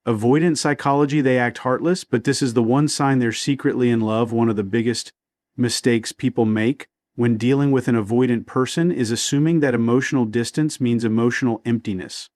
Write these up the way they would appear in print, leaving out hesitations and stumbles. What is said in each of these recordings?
Avoidant psychology, they act heartless, but this is the one sign they're secretly in love. One of the biggest mistakes people make when dealing with an avoidant person is assuming that emotional distance means emotional emptiness.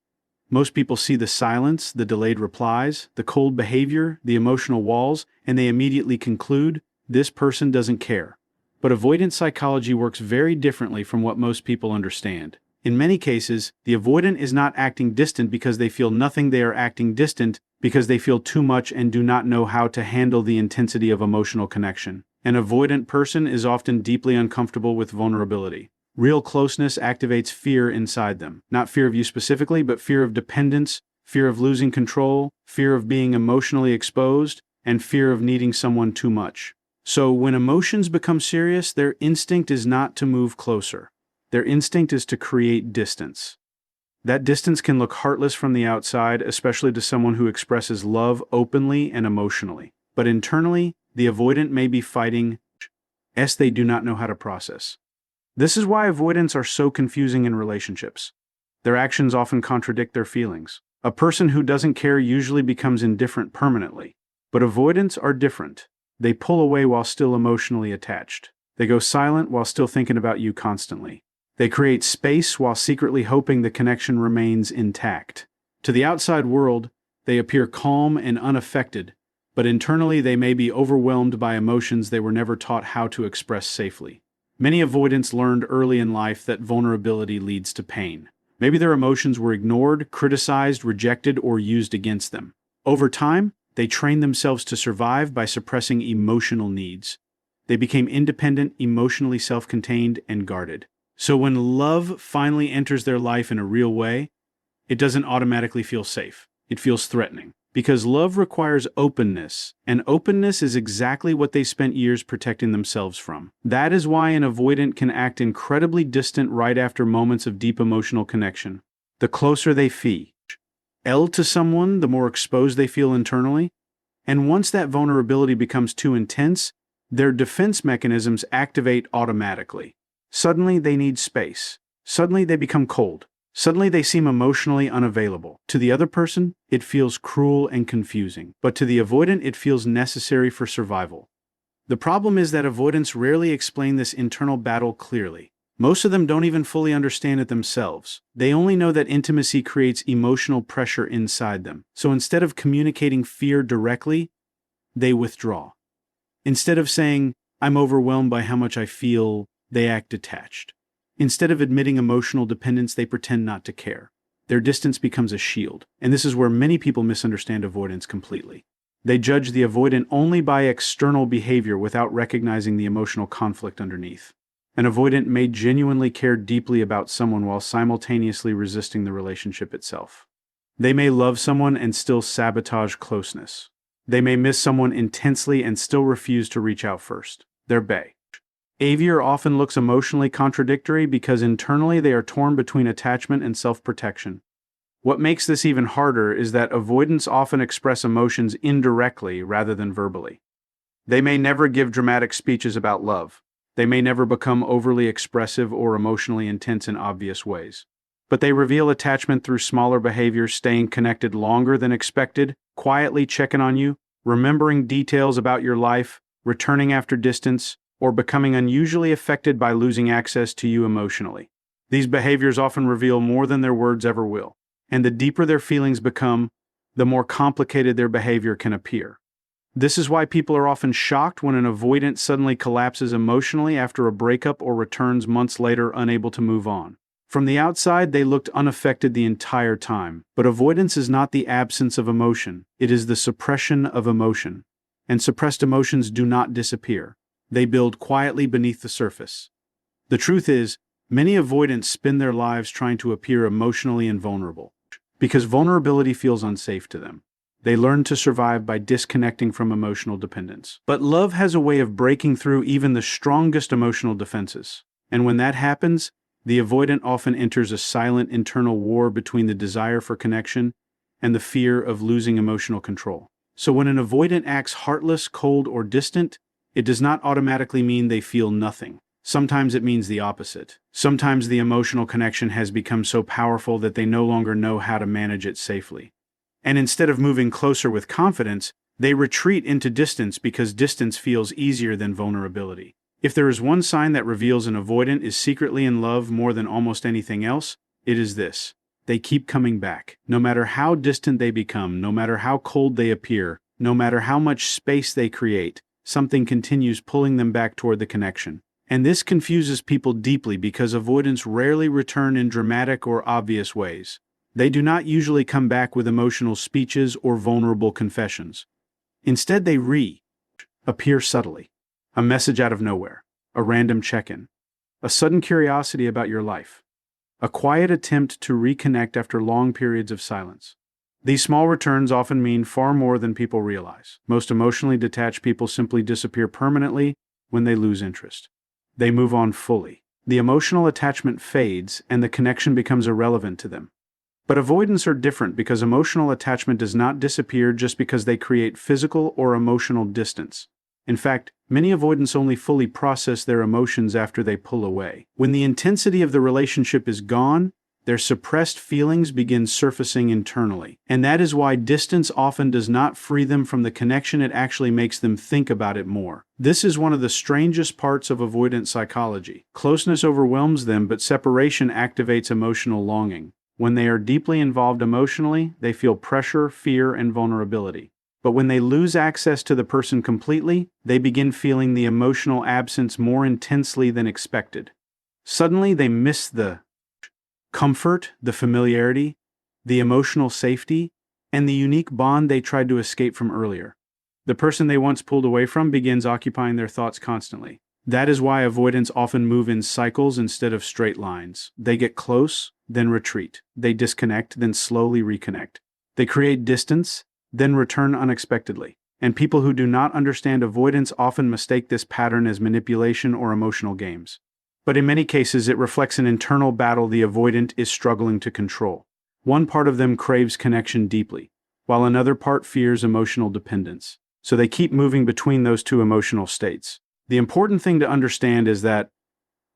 Most people see the silence, the delayed replies, the cold behavior, the emotional walls, and they immediately conclude, this person doesn't care. But avoidant psychology works very differently from what most people understand. In many cases, the avoidant is not acting distant because they feel nothing. They are acting distant because they feel too much and do not know how to handle the intensity of emotional connection. An avoidant person is often deeply uncomfortable with vulnerability. Real closeness activates fear inside them. Not fear of you specifically, but fear of dependence, fear of losing control, fear of being emotionally exposed, and fear of needing someone too much. So when emotions become serious, their instinct is not to move closer. Their instinct is to create distance. That distance can look heartless from the outside, especially to someone who expresses love openly and emotionally. But internally, the avoidant may be fighting they do not know how to process. This is why avoidants are so confusing in relationships. Their actions often contradict their feelings. A person who doesn't care usually becomes indifferent permanently. But avoidants are different. They pull away while still emotionally attached. They go silent while still thinking about you constantly. They create space while secretly hoping the connection remains intact. To the outside world, they appear calm and unaffected, but internally they may be overwhelmed by emotions they were never taught how to express safely. Many avoidants learned early in life that vulnerability leads to pain. Maybe their emotions were ignored, criticized, rejected, or used against them. Over time, they trained themselves to survive by suppressing emotional needs. They became independent, emotionally self-contained, and guarded. So when love finally enters their life in a real way, it doesn't automatically feel safe. It feels threatening. Because love requires openness, and openness is exactly what they spent years protecting themselves from. That is why an avoidant can act incredibly distant right after moments of deep emotional connection. The closer they feel to someone, the more exposed they feel internally. And once that vulnerability becomes too intense, their defense mechanisms activate automatically. Suddenly they need space. Suddenly they become cold. Suddenly they seem emotionally unavailable. To the other person, it feels cruel and confusing. But to the avoidant, it feels necessary for survival. The problem is that avoidants rarely explain this internal battle clearly. Most of them don't even fully understand it themselves. They only know that intimacy creates emotional pressure inside them. So instead of communicating fear directly, they withdraw. Instead of saying, I'm overwhelmed by how much I feel, they act detached. Instead of admitting emotional dependence, they pretend not to care. Their distance becomes a shield, and this is where many people misunderstand avoidance completely. They judge the avoidant only by external behavior without recognizing the emotional conflict underneath. An avoidant may genuinely care deeply about someone while simultaneously resisting the relationship itself. They may love someone and still sabotage closeness. They may miss someone intensely and still refuse to reach out first. Their behavior often looks emotionally contradictory because internally they are torn between attachment and self-protection. What makes this even harder is that avoidants often express emotions indirectly rather than verbally. They may never give dramatic speeches about love. They may never become overly expressive or emotionally intense in obvious ways. But they reveal attachment through smaller behaviors, staying connected longer than expected, quietly checking on you, remembering details about your life, returning after distance, or becoming unusually affected by losing access to you emotionally. These behaviors often reveal more than their words ever will, and the deeper their feelings become, the more complicated their behavior can appear. This is why people are often shocked when an avoidant suddenly collapses emotionally after a breakup or returns months later unable to move on. From the outside, they looked unaffected the entire time, but avoidance is not the absence of emotion, it is the suppression of emotion. And suppressed emotions do not disappear. They build quietly beneath the surface. The truth is, many avoidants spend their lives trying to appear emotionally invulnerable, because vulnerability feels unsafe to them. They learn to survive by disconnecting from emotional dependence. But love has a way of breaking through even the strongest emotional defenses. And when that happens, the avoidant often enters a silent internal war between the desire for connection and the fear of losing emotional control. So when an avoidant acts heartless, cold, or distant, it does not automatically mean they feel nothing. Sometimes it means the opposite. Sometimes the emotional connection has become so powerful that they no longer know how to manage it safely. And instead of moving closer with confidence, they retreat into distance because distance feels easier than vulnerability. If there is one sign that reveals an avoidant is secretly in love more than almost anything else, it is this. They keep coming back. No matter how distant they become, no matter how cold they appear, no matter how much space they create, something continues pulling them back toward the connection. And this confuses people deeply because avoidants rarely return in dramatic or obvious ways. They do not usually come back with emotional speeches or vulnerable confessions. Instead, they appear subtly. A message out of nowhere, a random check-in, a sudden curiosity about your life, a quiet attempt to reconnect after long periods of silence. These small returns often mean far more than people realize. Most emotionally detached people simply disappear permanently when they lose interest. They move on fully. The emotional attachment fades and the connection becomes irrelevant to them. But avoidants are different because emotional attachment does not disappear just because they create physical or emotional distance. In fact, many avoidants only fully process their emotions after they pull away. When the intensity of the relationship is gone, their suppressed feelings begin surfacing internally. And that is why distance often does not free them from the connection, it actually makes them think about it more. This is one of the strangest parts of avoidant psychology. Closeness overwhelms them, but separation activates emotional longing. When they are deeply involved emotionally, they feel pressure, fear, and vulnerability. But when they lose access to the person completely, they begin feeling the emotional absence more intensely than expected. Suddenly, they miss the comfort, the familiarity, the emotional safety, and the unique bond they tried to escape from earlier. The person they once pulled away from begins occupying their thoughts constantly. That is why avoidants often move in cycles instead of straight lines. They get close, then retreat. They disconnect, then slowly reconnect. They create distance, then return unexpectedly. And people who do not understand avoidance often mistake this pattern as manipulation or emotional games. But in many cases, it reflects an internal battle the avoidant is struggling to control. One part of them craves connection deeply, while another part fears emotional dependence. So they keep moving between those two emotional states. The important thing to understand is that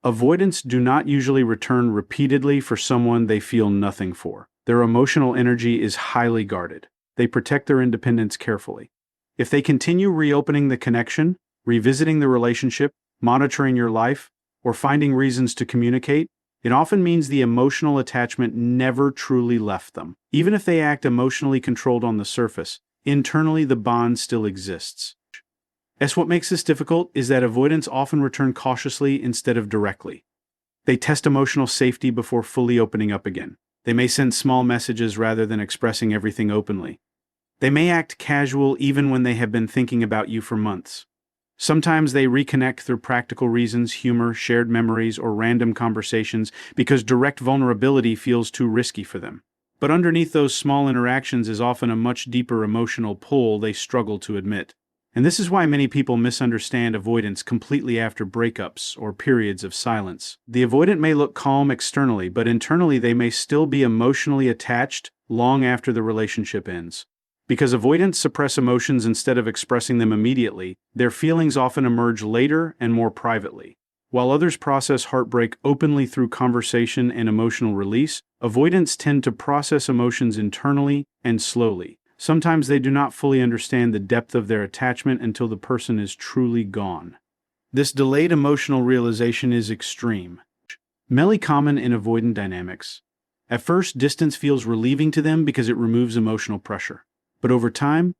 avoidants do not usually return repeatedly for someone they feel nothing for. Their emotional energy is highly guarded. They protect their independence carefully. If they continue reopening the connection, revisiting the relationship, monitoring your life, or finding reasons to communicate, it often means the emotional attachment never truly left them. Even if they act emotionally controlled on the surface, internally the bond still exists. What makes this difficult is that avoidants often return cautiously instead of directly. They test emotional safety before fully opening up again. They may send small messages rather than expressing everything openly. They may act casual even when they have been thinking about you for months. Sometimes they reconnect through practical reasons, humor, shared memories, or random conversations because direct vulnerability feels too risky for them. But underneath those small interactions is often a much deeper emotional pull they struggle to admit. And this is why many people misunderstand avoidance completely after breakups or periods of silence. The avoidant may look calm externally, but internally they may still be emotionally attached long after the relationship ends. Because avoidants suppress emotions instead of expressing them immediately, their feelings often emerge later and more privately. While others process heartbreak openly through conversation and emotional release, avoidants tend to process emotions internally and slowly. Sometimes they do not fully understand the depth of their attachment until the person is truly gone. This delayed emotional realization is extreme. Mainly common in avoidant dynamics. At first, distance feels relieving to them because it removes emotional pressure. But over time,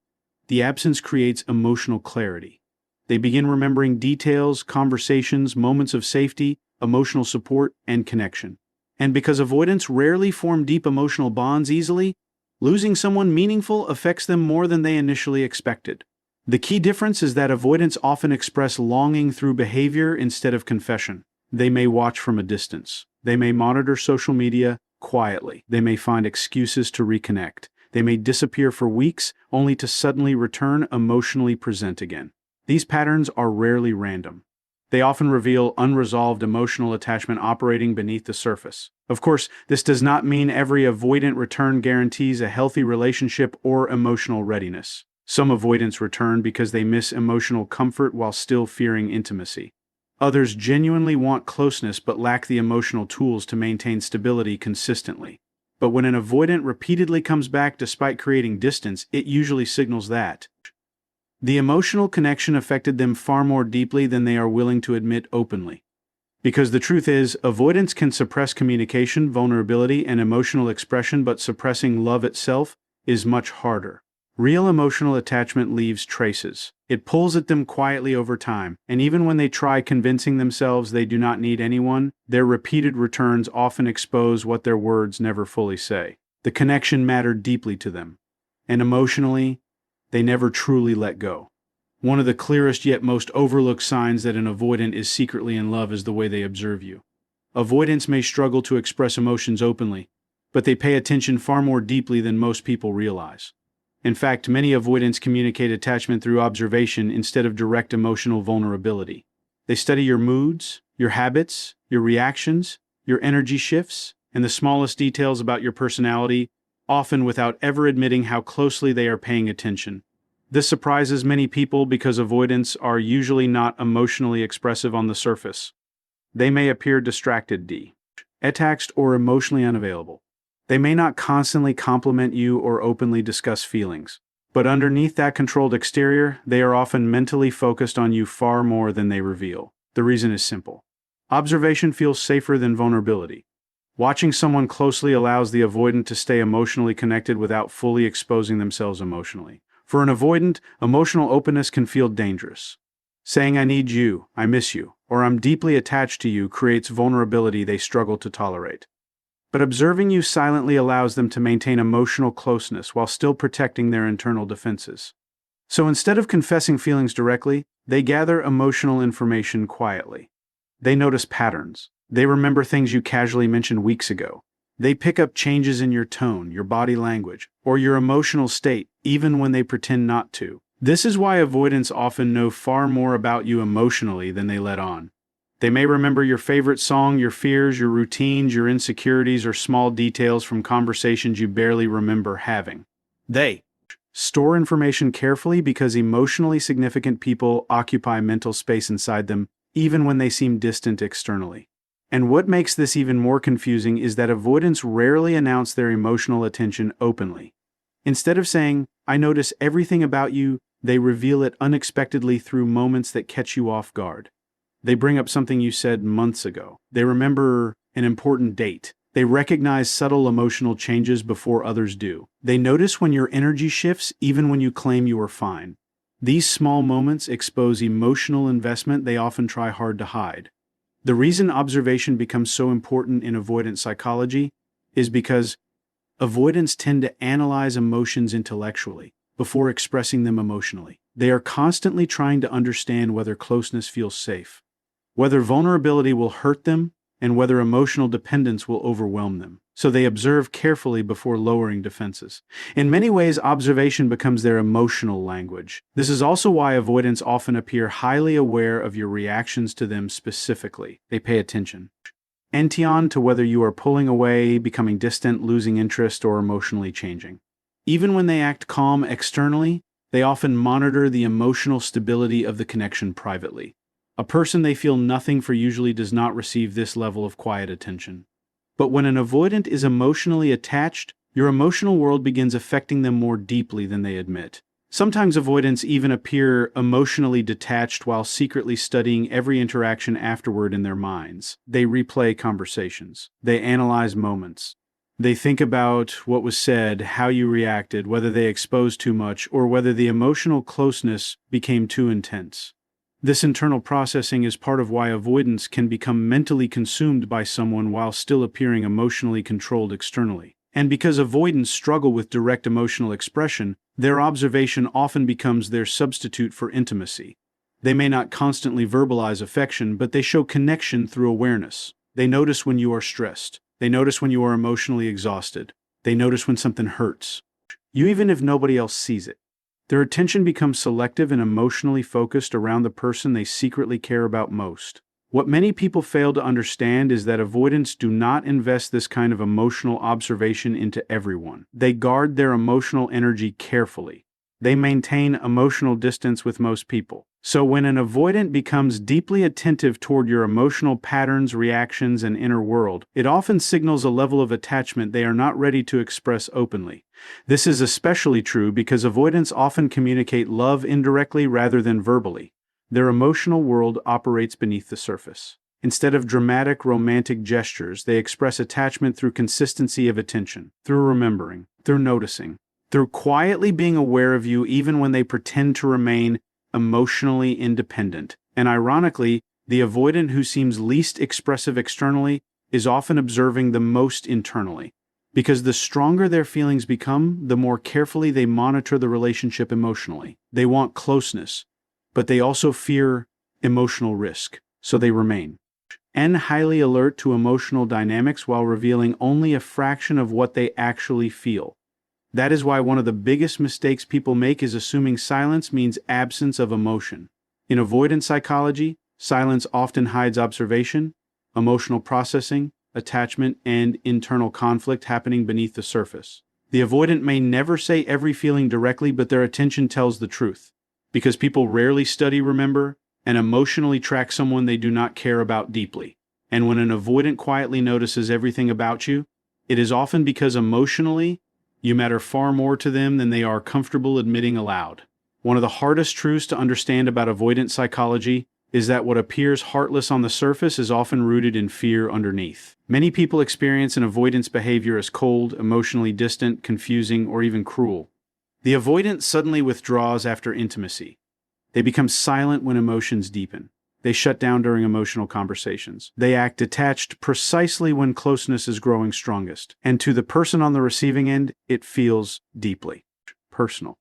the absence creates emotional clarity. They begin remembering details, conversations, moments of safety, emotional support, and connection. And because avoidants rarely form deep emotional bonds easily, losing someone meaningful affects them more than they initially expected. The key difference is that avoidants often express longing through behavior instead of confession. They may watch from a distance. They may monitor social media quietly. They may find excuses to reconnect. They may disappear for weeks, only to suddenly return emotionally present again. These patterns are rarely random. They often reveal unresolved emotional attachment operating beneath the surface. Of course, this does not mean every avoidant return guarantees a healthy relationship or emotional readiness. Some avoidants return because they miss emotional comfort while still fearing intimacy. Others genuinely want closeness but lack the emotional tools to maintain stability consistently. But when an avoidant repeatedly comes back despite creating distance, it usually signals that the emotional connection affected them far more deeply than they are willing to admit openly. Because the truth is, avoidance can suppress communication, vulnerability, and emotional expression, but suppressing love itself is much harder. Real emotional attachment leaves traces. It pulls at them quietly over time, and even when they try convincing themselves they do not need anyone, their repeated returns often expose what their words never fully say. The connection mattered deeply to them, and emotionally, they never truly let go. One of the clearest yet most overlooked signs that an avoidant is secretly in love is the way they observe you. Avoidants may struggle to express emotions openly, but they pay attention far more deeply than most people realize. In fact, many avoidants communicate attachment through observation instead of direct emotional vulnerability. They study your moods, your habits, your reactions, your energy shifts, and the smallest details about your personality, often without ever admitting how closely they are paying attention. This surprises many people because avoidants are usually not emotionally expressive on the surface. They may appear distracted, detached, or emotionally unavailable. They may not constantly compliment you or openly discuss feelings. But underneath that controlled exterior, they are often mentally focused on you far more than they reveal. The reason is simple. Observation feels safer than vulnerability. Watching someone closely allows the avoidant to stay emotionally connected without fully exposing themselves emotionally. For an avoidant, emotional openness can feel dangerous. Saying "I need you," "I miss you," or "I'm deeply attached to you" creates vulnerability they struggle to tolerate. But observing you silently allows them to maintain emotional closeness while still protecting their internal defenses. So instead of confessing feelings directly, they gather emotional information quietly. They notice patterns. They remember things you casually mentioned weeks ago. They pick up changes in your tone, your body language, or your emotional state, even when they pretend not to. This is why avoidants often know far more about you emotionally than they let on. They may remember your favorite song, your fears, your routines, your insecurities, or small details from conversations you barely remember having. They store information carefully because emotionally significant people occupy mental space inside them, even when they seem distant externally. And what makes this even more confusing is that avoidants rarely announce their emotional attention openly. Instead of saying, "I notice everything about you," they reveal it unexpectedly through moments that catch you off guard. They bring up something you said months ago. They remember an important date. They recognize subtle emotional changes before others do. They notice when your energy shifts even when you claim you are fine. These small moments expose emotional investment they often try hard to hide. The reason observation becomes so important in avoidant psychology is because avoidants tend to analyze emotions intellectually before expressing them emotionally. They are constantly trying to understand whether closeness feels safe, whether vulnerability will hurt them, and whether emotional dependence will overwhelm them. So they observe carefully before lowering defenses. In many ways, observation becomes their emotional language. This is also why avoidants often appear highly aware of your reactions to them specifically. They pay attention to whether you are pulling away, becoming distant, losing interest, or emotionally changing. Even when they act calm externally, they often monitor the emotional stability of the connection privately. A person they feel nothing for usually does not receive this level of quiet attention. But when an avoidant is emotionally attached, your emotional world begins affecting them more deeply than they admit. Sometimes avoidants even appear emotionally detached while secretly studying every interaction afterward in their minds. They replay conversations. They analyze moments. They think about what was said, how you reacted, whether they exposed too much, or whether the emotional closeness became too intense. This internal processing is part of why avoidance can become mentally consumed by someone while still appearing emotionally controlled externally. And because avoidants struggle with direct emotional expression, their observation often becomes their substitute for intimacy. They may not constantly verbalize affection, but they show connection through awareness. They notice when you are stressed. They notice when you are emotionally exhausted. They notice when something hurts. Even if nobody else sees it. Their attention becomes selective and emotionally focused around the person they secretly care about most. What many people fail to understand is that avoidants do not invest this kind of emotional observation into everyone. They guard their emotional energy carefully. They maintain emotional distance with most people. So when an avoidant becomes deeply attentive toward your emotional patterns, reactions, and inner world, it often signals a level of attachment they are not ready to express openly. This is especially true because avoidants often communicate love indirectly rather than verbally. Their emotional world operates beneath the surface. Instead of dramatic romantic gestures, they express attachment through consistency of attention, through remembering, through noticing, through quietly being aware of you even when they pretend to remain emotionally independent. And ironically, the avoidant who seems least expressive externally is often observing the most internally. Because the stronger their feelings become, the more carefully they monitor the relationship emotionally. They want closeness, but they also fear emotional risk, so they remain and highly alert to emotional dynamics while revealing only a fraction of what they actually feel. That is why one of the biggest mistakes people make is assuming silence means absence of emotion. In avoidant psychology, silence often hides observation, emotional processing, attachment, and internal conflict happening beneath the surface. The avoidant may never say every feeling directly, but their attention tells the truth. Because people rarely study, remember, and emotionally track someone they do not care about deeply. And when an avoidant quietly notices everything about you, it is often because emotionally, you matter far more to them than they are comfortable admitting aloud. One of the hardest truths to understand about avoidant psychology is that what appears heartless on the surface is often rooted in fear underneath. Many people experience an avoidance behavior as cold, emotionally distant, confusing, or even cruel. The avoidant suddenly withdraws after intimacy. They become silent when emotions deepen. They shut down during emotional conversations. They act detached precisely when closeness is growing strongest. And to the person on the receiving end, it feels deeply personal.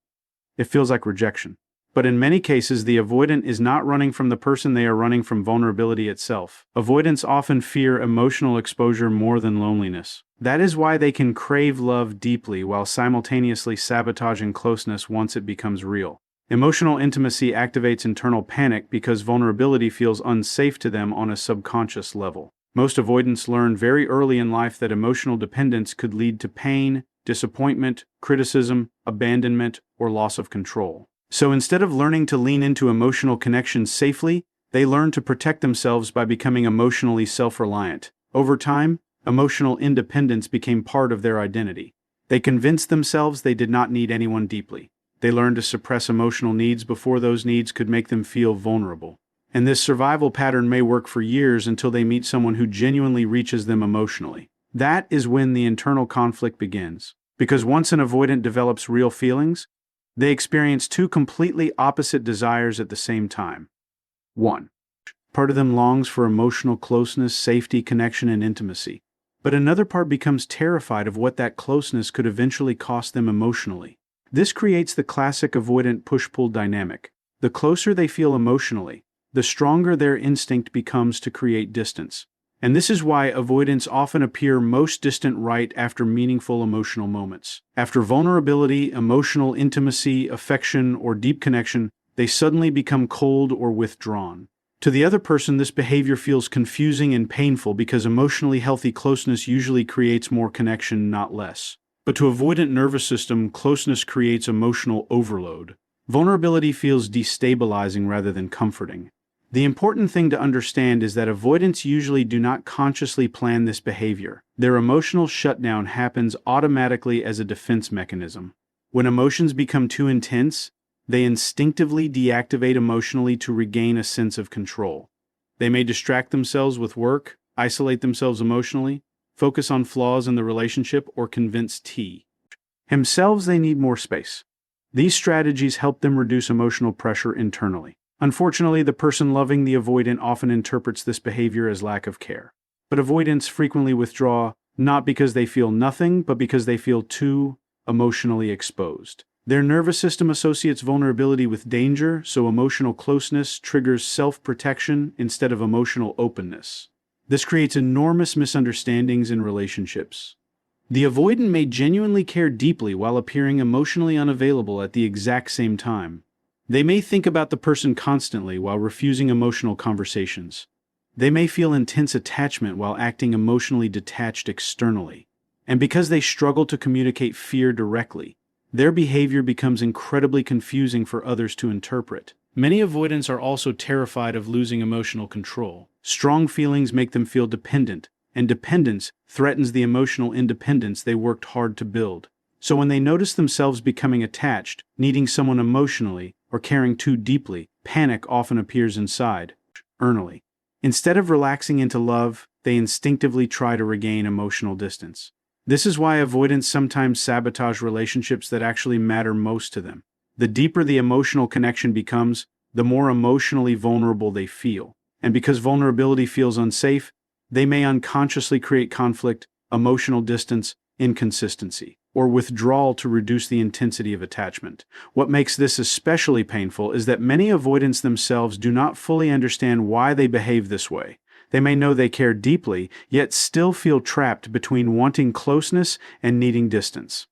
It feels like rejection. But in many cases, the avoidant is not running from the person, they are running from vulnerability itself. Avoidants often fear emotional exposure more than loneliness. That is why they can crave love deeply while simultaneously sabotaging closeness once it becomes real. Emotional intimacy activates internal panic because vulnerability feels unsafe to them on a subconscious level. Most avoidants learn very early in life that emotional dependence could lead to pain, disappointment, criticism, abandonment, or loss of control. So instead of learning to lean into emotional connections safely, they learn to protect themselves by becoming emotionally self-reliant. Over time, emotional independence became part of their identity. They convinced themselves they did not need anyone deeply. They learned to suppress emotional needs before those needs could make them feel vulnerable. And this survival pattern may work for years until they meet someone who genuinely reaches them emotionally. That is when the internal conflict begins. Because once an avoidant develops real feelings, they experience two completely opposite desires at the same time. 1. Part of them longs for emotional closeness, safety, connection, and intimacy. But another part becomes terrified of what that closeness could eventually cost them emotionally. This creates the classic avoidant push-pull dynamic. The closer they feel emotionally, the stronger their instinct becomes to create distance. And this is why avoidants often appear most distant right after meaningful emotional moments. After vulnerability, emotional intimacy, affection, or deep connection, they suddenly become cold or withdrawn. To the other person, this behavior feels confusing and painful because emotionally healthy closeness usually creates more connection, not less. But to avoidant nervous system, closeness creates emotional overload. Vulnerability feels destabilizing rather than comforting. The important thing to understand is that avoidants usually do not consciously plan this behavior. Their emotional shutdown happens automatically as a defense mechanism. When emotions become too intense, they instinctively deactivate emotionally to regain a sense of control. They may distract themselves with work, isolate themselves emotionally, focus on flaws in the relationship, or convince themselves they need more space. These strategies help them reduce emotional pressure internally. Unfortunately, the person loving the avoidant often interprets this behavior as lack of care. But avoidants frequently withdraw not because they feel nothing, but because they feel too emotionally exposed. Their nervous system associates vulnerability with danger, so emotional closeness triggers self-protection instead of emotional openness. This creates enormous misunderstandings in relationships. The avoidant may genuinely care deeply while appearing emotionally unavailable at the exact same time. They may think about the person constantly while refusing emotional conversations. They may feel intense attachment while acting emotionally detached externally. And because they struggle to communicate fear directly, Their behavior becomes incredibly confusing for others to interpret. Many avoidants are also terrified of losing emotional control. Strong feelings make them feel dependent, and dependence threatens the emotional independence they worked hard to build. So when they notice themselves becoming attached, needing someone emotionally, or caring too deeply, panic often appears inside. Earnestly. Instead of relaxing into love, they instinctively try to regain emotional distance. This is why avoidants sometimes sabotage relationships that actually matter most to them. The deeper the emotional connection becomes, the more emotionally vulnerable they feel. And because vulnerability feels unsafe, they may unconsciously create conflict, emotional distance, inconsistency, or withdrawal to reduce the intensity of attachment. What makes this especially painful is that many avoidants themselves do not fully understand why they behave this way. They may know they care deeply, yet still feel trapped between wanting closeness and needing distance.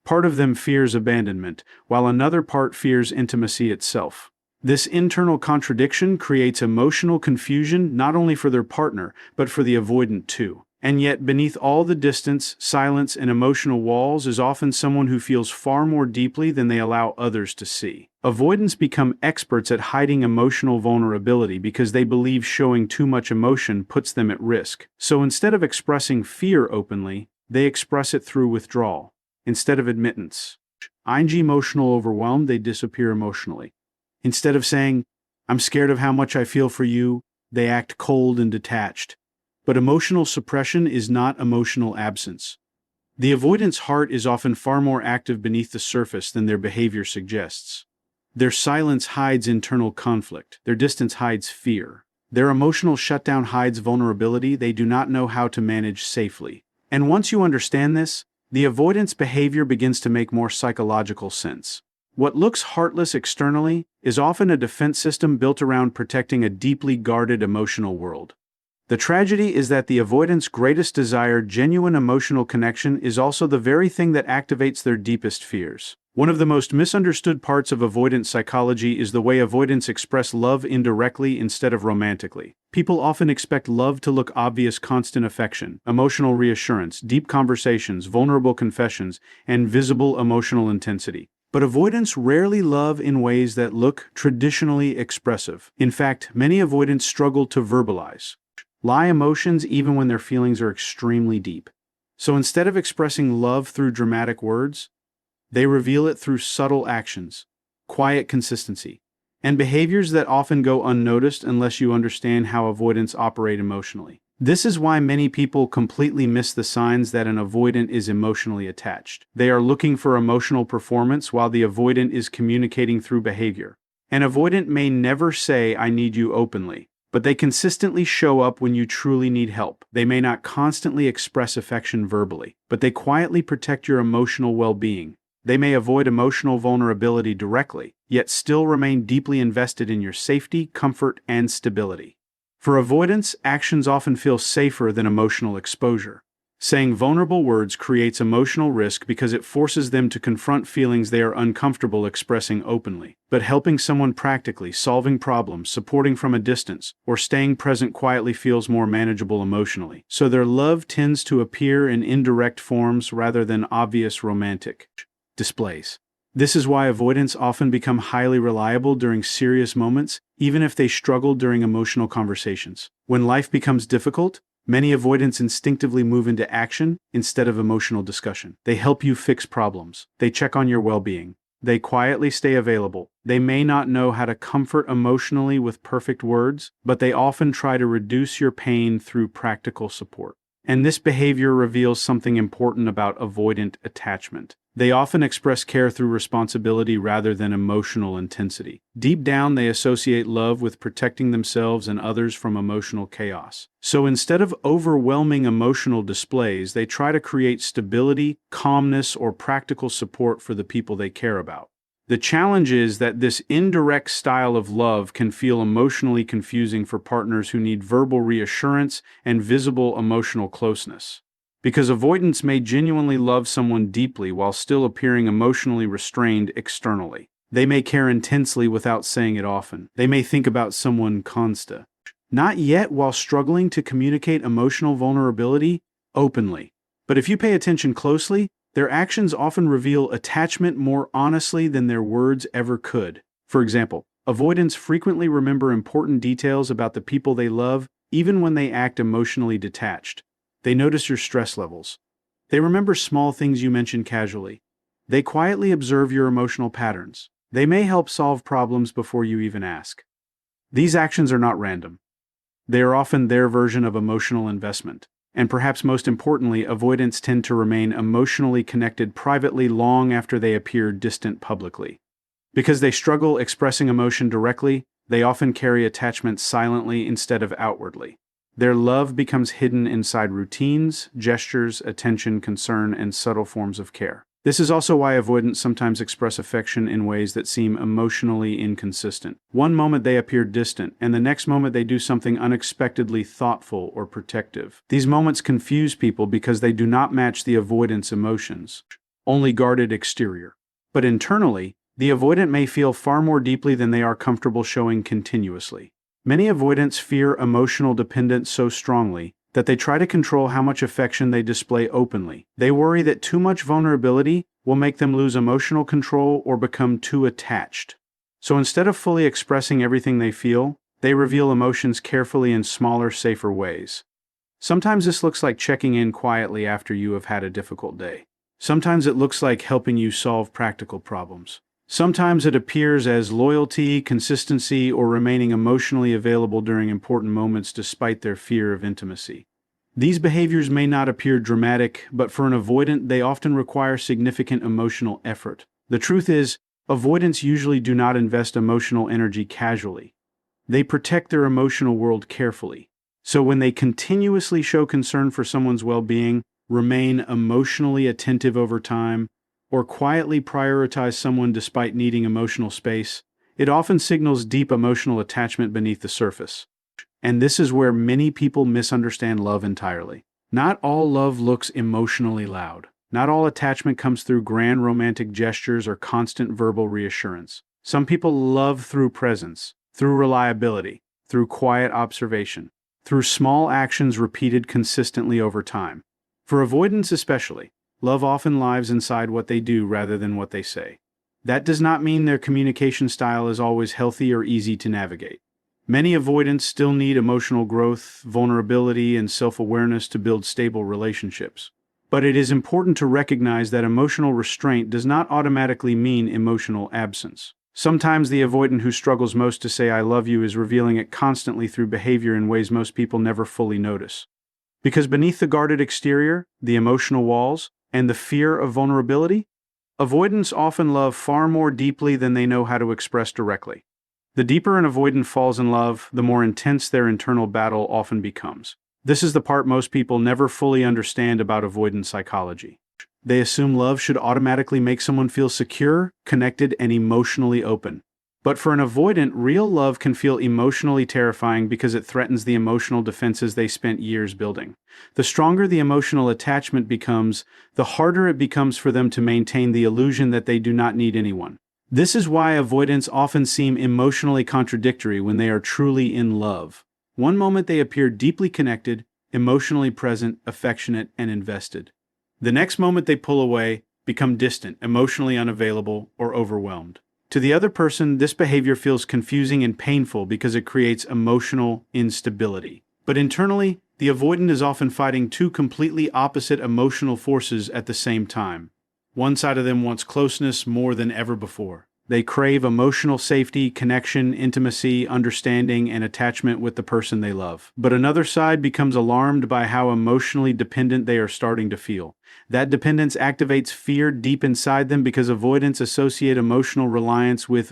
Part of them fears abandonment, while another part fears intimacy itself. This internal contradiction creates emotional confusion not only for their partner, but for the avoidant too. And yet, beneath all the distance, silence, and emotional walls is often someone who feels far more deeply than they allow others to see. Avoidants become experts at hiding emotional vulnerability because they believe showing too much emotion puts them at risk. So instead of expressing fear openly, they express it through withdrawal. Instead of admittance, I'm emotional overwhelmed, they disappear emotionally. Instead of saying, I'm scared of how much I feel for you, they act cold and detached. But emotional suppression is not emotional absence. The avoidant's heart is often far more active beneath the surface than their behavior suggests. Their silence hides internal conflict. Their distance hides fear. Their emotional shutdown hides vulnerability they do not know how to manage safely. And once you understand this, the avoidant's behavior begins to make more psychological sense. What looks heartless externally is often a defense system built around protecting a deeply guarded emotional world. The tragedy is that the avoidant's greatest desire, genuine emotional connection, is also the very thing that activates their deepest fears. One of the most misunderstood parts of avoidant psychology is the way avoidants express love indirectly instead of romantically. People often expect love to look obvious: constant affection, emotional reassurance, deep conversations, vulnerable confessions, and visible emotional intensity. But avoidants rarely love in ways that look traditionally expressive. In fact, many avoidants struggle to verbalize emotions even when their feelings are extremely deep. So instead of expressing love through dramatic words, they reveal it through subtle actions, quiet consistency, and behaviors that often go unnoticed unless you understand how avoidants operate emotionally. This is why many people completely miss the signs that an avoidant is emotionally attached. They are looking for emotional performance while the avoidant is communicating through behavior. An avoidant may never say, I need you openly, but they consistently show up when you truly need help. They may not constantly express affection verbally, but they quietly protect your emotional well-being. They may avoid emotional vulnerability directly, yet still remain deeply invested in your safety, comfort, and stability. For avoidants, actions often feel safer than emotional exposure. Saying vulnerable words creates emotional risk because it forces them to confront feelings they are uncomfortable expressing openly. But helping someone practically, solving problems, supporting from a distance, or staying present quietly feels more manageable emotionally. So their love tends to appear in indirect forms rather than obvious romantic displays. This is why avoidants often become highly reliable during serious moments, even if they struggle during emotional conversations. When life becomes difficult, many avoidants instinctively move into action instead of emotional discussion. They help you fix problems. They check on your well-being. They quietly stay available. They may not know how to comfort emotionally with perfect words, but they often try to reduce your pain through practical support. And this behavior reveals something important about avoidant attachment. They often express care through responsibility rather than emotional intensity. Deep down, they associate love with protecting themselves and others from emotional chaos. So instead of overwhelming emotional displays, they try to create stability, calmness, or practical support for the people they care about. The challenge is that this indirect style of love can feel emotionally confusing for partners who need verbal reassurance and visible emotional closeness. Because avoidants may genuinely love someone deeply while still appearing emotionally restrained externally. They may care intensely without saying it often. They may think about someone constantly. Not yet while struggling to communicate emotional vulnerability openly. But if you pay attention closely, Their actions often reveal attachment more honestly than their words ever could. For example, avoidants frequently remember important details about the people they love, even when they act emotionally detached. They notice your stress levels. They remember small things you mention casually. They quietly observe your emotional patterns. They may help solve problems before you even ask. These actions are not random. They are often their version of emotional investment. And perhaps most importantly, avoidants tend to remain emotionally connected privately long after they appear distant publicly. Because they struggle expressing emotion directly, they often carry attachment silently instead of outwardly. Their love becomes hidden inside routines, gestures, attention, concern, and subtle forms of care. This is also why avoidants sometimes express affection in ways that seem emotionally inconsistent. One moment they appear distant, and the next moment they do something unexpectedly thoughtful or protective. These moments confuse people because they do not match the avoidant's emotions, only guarded exterior. But internally, the avoidant may feel far more deeply than they are comfortable showing continuously. Many avoidants fear emotional dependence so strongly that they try to control how much affection they display openly. They worry that too much vulnerability will make them lose emotional control or become too attached. So instead of fully expressing everything they feel, they reveal emotions carefully in smaller, safer ways. Sometimes this looks like checking in quietly after you have had a difficult day. Sometimes it looks like helping you solve practical problems. Sometimes it appears as loyalty, consistency, or remaining emotionally available during important moments despite their fear of intimacy. These behaviors may not appear dramatic, but for an avoidant, they often require significant emotional effort. The truth is, avoidants usually do not invest emotional energy casually. They protect their emotional world carefully. So when they continuously show concern for someone's well-being, remain emotionally attentive over time, or quietly prioritize someone despite needing emotional space, it often signals deep emotional attachment beneath the surface. And this is where many people misunderstand love entirely. Not all love looks emotionally loud. Not all attachment comes through grand romantic gestures or constant verbal reassurance. Some people love through presence, through reliability, through quiet observation, through small actions repeated consistently over time. For avoidants especially, love often lives inside what they do rather than what they say. That does not mean their communication style is always healthy or easy to navigate. Many avoidants still need emotional growth, vulnerability, and self-awareness to build stable relationships. But it is important to recognize that emotional restraint does not automatically mean emotional absence. Sometimes the avoidant who struggles most to say "I love you" is revealing it constantly through behavior in ways most people never fully notice. Because beneath the guarded exterior, the emotional walls, and the fear of vulnerability, avoidants often love far more deeply than they know how to express directly. The deeper an avoidant falls in love, the more intense their internal battle often becomes. This is the part most people never fully understand about avoidant psychology. They assume love should automatically make someone feel secure, connected, and emotionally open. But for an avoidant, real love can feel emotionally terrifying because it threatens the emotional defenses they spent years building. The stronger the emotional attachment becomes, the harder it becomes for them to maintain the illusion that they do not need anyone. This is why avoidants often seem emotionally contradictory when they are truly in love. One moment they appear deeply connected, emotionally present, affectionate, and invested. The next moment they pull away, become distant, emotionally unavailable, or overwhelmed. To the other person, this behavior feels confusing and painful because it creates emotional instability. But internally, the avoidant is often fighting two completely opposite emotional forces at the same time. One side of them wants closeness more than ever before. They crave emotional safety, connection, intimacy, understanding, and attachment with the person they love. But another side becomes alarmed by how emotionally dependent they are starting to feel. That dependence activates fear deep inside them because avoidants associate emotional reliance with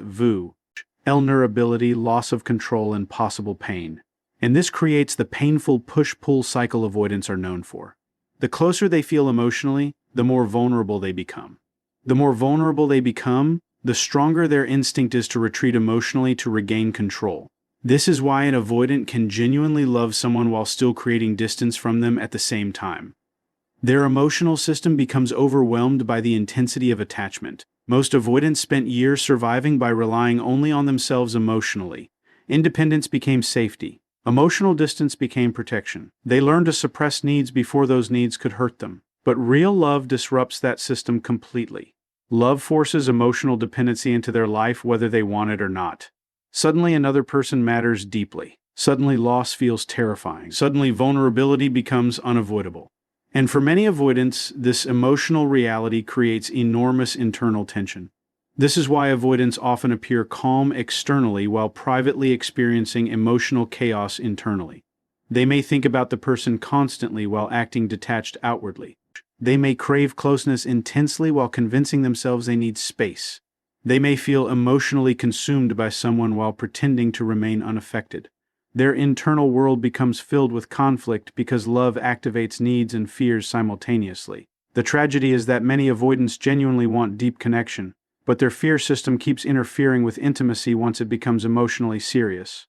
vulnerability, loss of control, and possible pain. And this creates the painful push-pull cycle avoidants are known for. The closer they feel emotionally, the more vulnerable they become. The more vulnerable they become, the stronger their instinct is to retreat emotionally to regain control. This is why an avoidant can genuinely love someone while still creating distance from them at the same time. Their emotional system becomes overwhelmed by the intensity of attachment. Most avoidants spent years surviving by relying only on themselves emotionally. Independence became safety. Emotional distance became protection. They learned to suppress needs before those needs could hurt them. But real love disrupts that system completely. Love forces emotional dependency into their life whether they want it or not. Suddenly another person matters deeply. Suddenly loss feels terrifying. Suddenly vulnerability becomes unavoidable. And for many avoidants, this emotional reality creates enormous internal tension. This is why avoidants often appear calm externally while privately experiencing emotional chaos internally. They may think about the person constantly while acting detached outwardly. They may crave closeness intensely while convincing themselves they need space. They may feel emotionally consumed by someone while pretending to remain unaffected. Their internal world becomes filled with conflict because love activates needs and fears simultaneously. The tragedy is that many avoidants genuinely want deep connection, but their fear system keeps interfering with intimacy once it becomes emotionally serious.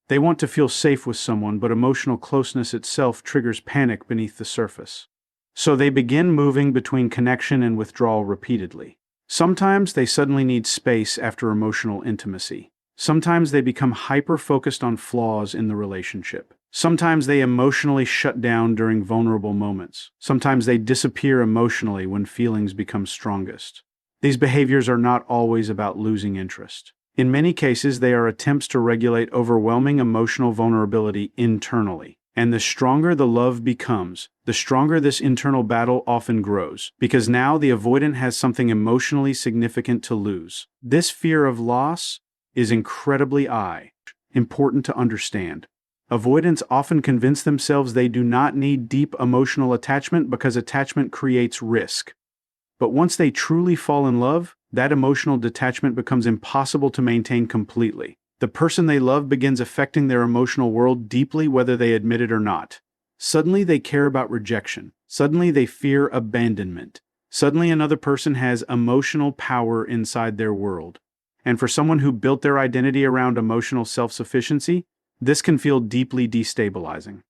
They want to feel safe with someone, but emotional closeness itself triggers panic beneath the surface. So they begin moving between connection and withdrawal repeatedly. Sometimes they suddenly need space after emotional intimacy. Sometimes they become hyper-focused on flaws in the relationship. Sometimes they emotionally shut down during vulnerable moments. Sometimes they disappear emotionally when feelings become strongest. These behaviors are not always about losing interest. In many cases, they are attempts to regulate overwhelming emotional vulnerability internally. And the stronger the love becomes, the stronger this internal battle often grows, because now the avoidant has something emotionally significant to lose. This fear of loss is incredibly important to understand. Avoidants often convince themselves they do not need deep emotional attachment because attachment creates risk. But once they truly fall in love, that emotional detachment becomes impossible to maintain completely. The person they love begins affecting their emotional world deeply whether they admit it or not. Suddenly they care about rejection. Suddenly they fear abandonment. Suddenly another person has emotional power inside their world. And for someone who built their identity around emotional self-sufficiency, this can feel deeply destabilizing.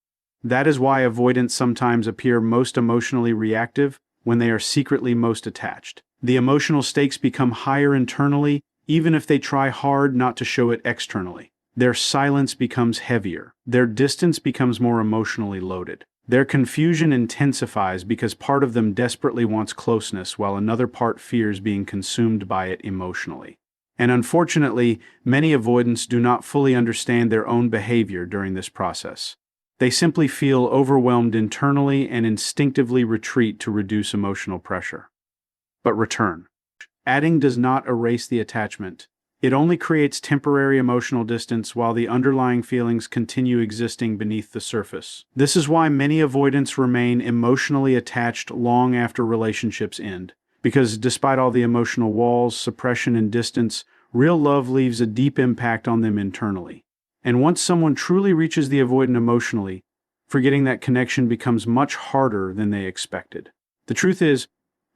That is why avoidants sometimes appear most emotionally reactive when they are secretly most attached. The emotional stakes become higher internally, even if they try hard not to show it externally. Their silence becomes heavier. Their distance becomes more emotionally loaded. Their confusion intensifies because part of them desperately wants closeness while another part fears being consumed by it emotionally. And unfortunately, many avoidants do not fully understand their own behavior during this process. They simply feel overwhelmed internally and instinctively retreat to reduce emotional pressure. But return. Adding does not erase the attachment. It only creates temporary emotional distance while the underlying feelings continue existing beneath the surface. This is why many avoidants remain emotionally attached long after relationships end. Because despite all the emotional walls, suppression, and distance, real love leaves a deep impact on them internally. And once someone truly reaches the avoidant emotionally, forgetting that connection becomes much harder than they expected. The truth is,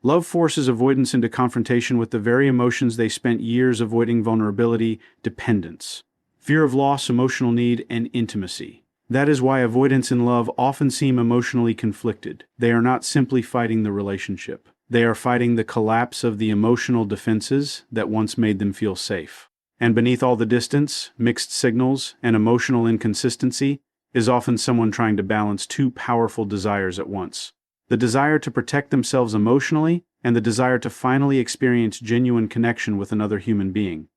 love forces avoidance into confrontation with the very emotions they spent years avoiding: vulnerability, dependence, fear of loss, emotional need, and intimacy. That is why avoidants in love often seem emotionally conflicted. They are not simply fighting the relationship. They are fighting the collapse of the emotional defenses that once made them feel safe. And beneath all the distance, mixed signals, and emotional inconsistency is often someone trying to balance two powerful desires at once: the desire to protect themselves emotionally and the desire to finally experience genuine connection with another human being.